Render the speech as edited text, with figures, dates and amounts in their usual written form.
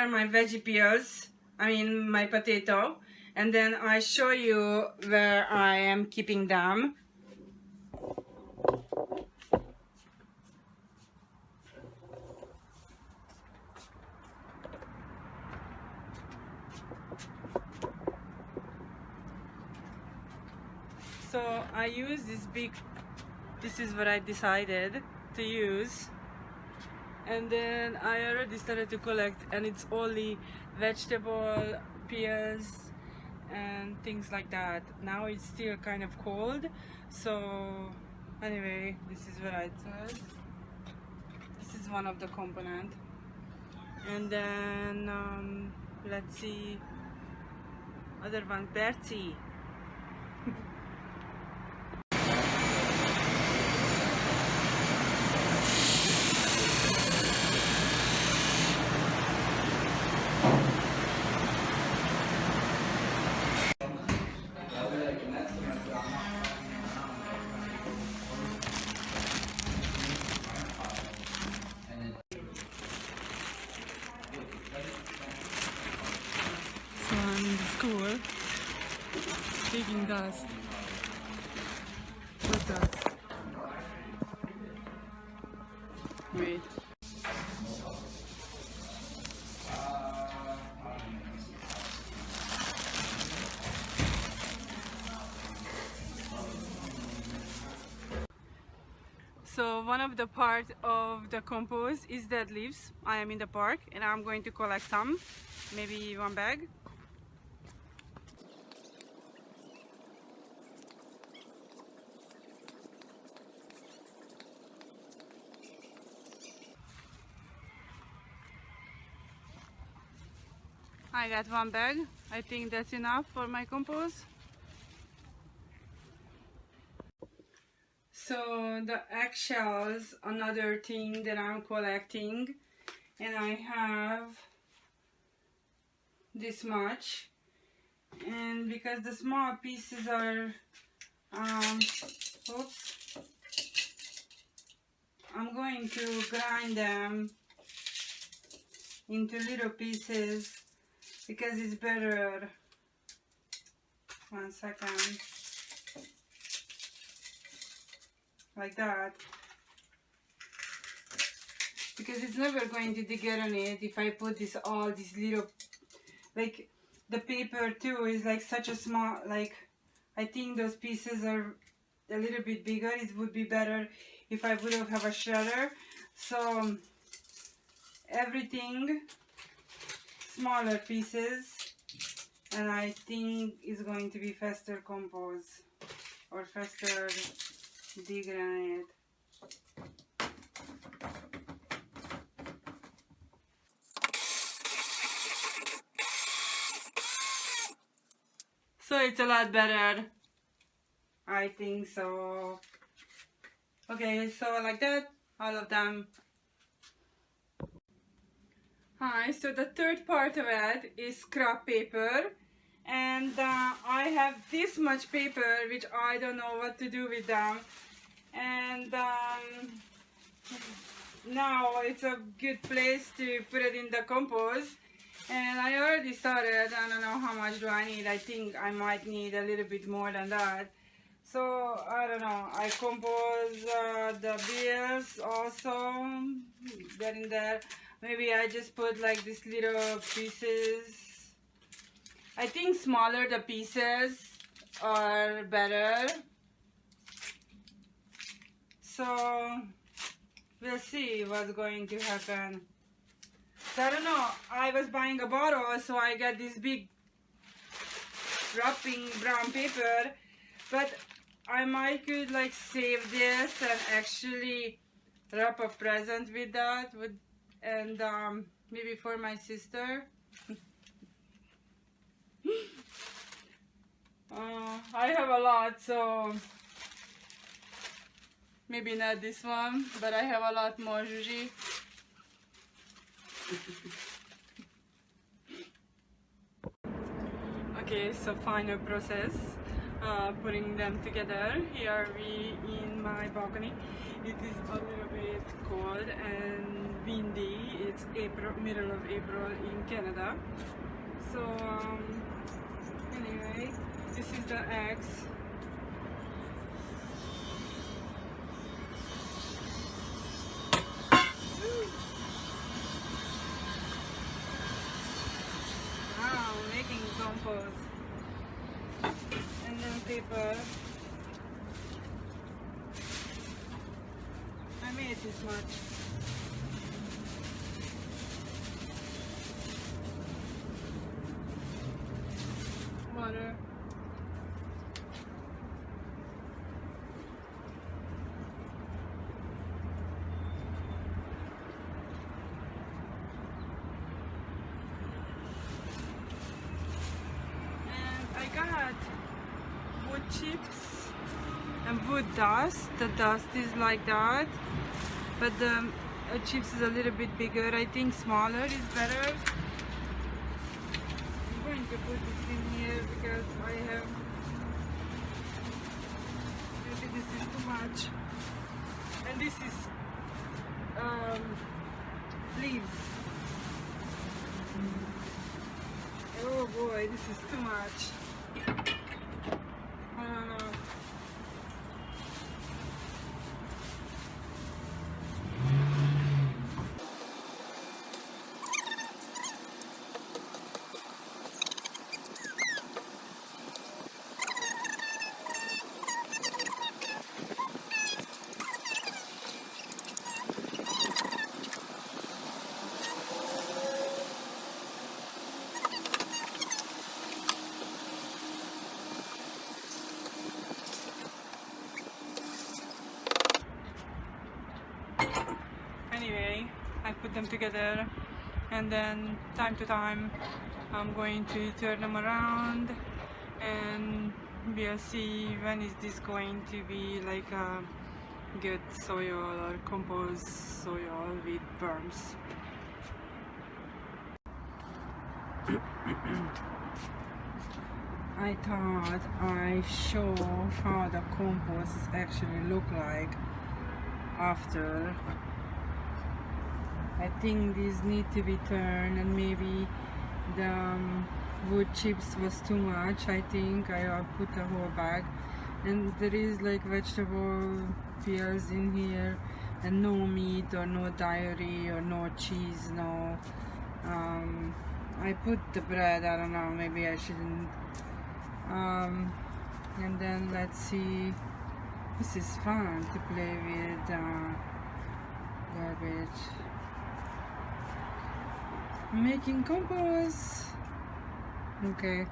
are my veggie peels, I mean my potato, and then I show you where I am keeping them. So I use this is what I decided to use, and then I already started to collect, and it's only vegetable peels and things like that. Now it's still kind of cold, so anyway, this is what I said. This is one of the component, and then let's see, other one, Bertie. So I'm in the school taking dust. What dust? Wait. So one of the part of the compost is dead leaves. I am in the park and I'm going to collect some, maybe one bag. I got one bag. I think that's enough for my compost. So the eggshells, another thing that I'm collecting, and I have this much, and because the small pieces are oops, I'm going to grind them into little pieces because it's better. 1 second. Like that, because it's never going to get on it if I put all these little, like the paper too is like such a small, like I think those pieces are a little bit bigger. It would be better if I would have a shredder. So everything smaller pieces, and I think is going to be faster compost or faster degranate. So it's a lot better, I think so. Okay, so like that, all of them. Hi, so the third part of it is scrap paper, and I have this much paper which I don't know what to do with them, and now it's a good place to put it in the compost. And I already started. I don't know how much do I need. I think I might need a little bit more than that. So I don't know, I compose the beers also, they're in there. Maybe I just put like these little pieces. I think smaller the pieces are better. So we'll see what's going to happen. So I don't know, I was buying a bottle, so I got this big wrapping brown paper, but I might could like save this and actually wrap a present with that, and maybe for my sister. I have a lot, so maybe not this one, but I have a lot more, Juji. Okay, so final process. putting them together. Here we in my balcony. It is a little bit cold and windy. It's April, middle of April in Canada. So anyway, this is the eggs. Wow, making compost. And then paper. I made this much. Water. And I got wood chips and wood dust. The dust is like that, but the chips is a little bit bigger. I think smaller is better. I'm going to put this in here because I have, maybe this is too much. And this is leaves. Oh boy, this is too much. I don't know. Anyway, I put them together, and then time to time I'm going to turn them around, and we'll see when is this going to be like a good soil or compost soil with worms. I thought I show how the compost actually look like after. I think these need to be turned, and maybe the wood chips was too much. I think I put a whole bag, and there is like vegetable peels in here, and no meat or no dairy or no cheese, no I put the bread, I don't know, maybe I shouldn't. And then let's see, this is fun to play with garbage. Making compost. Okay.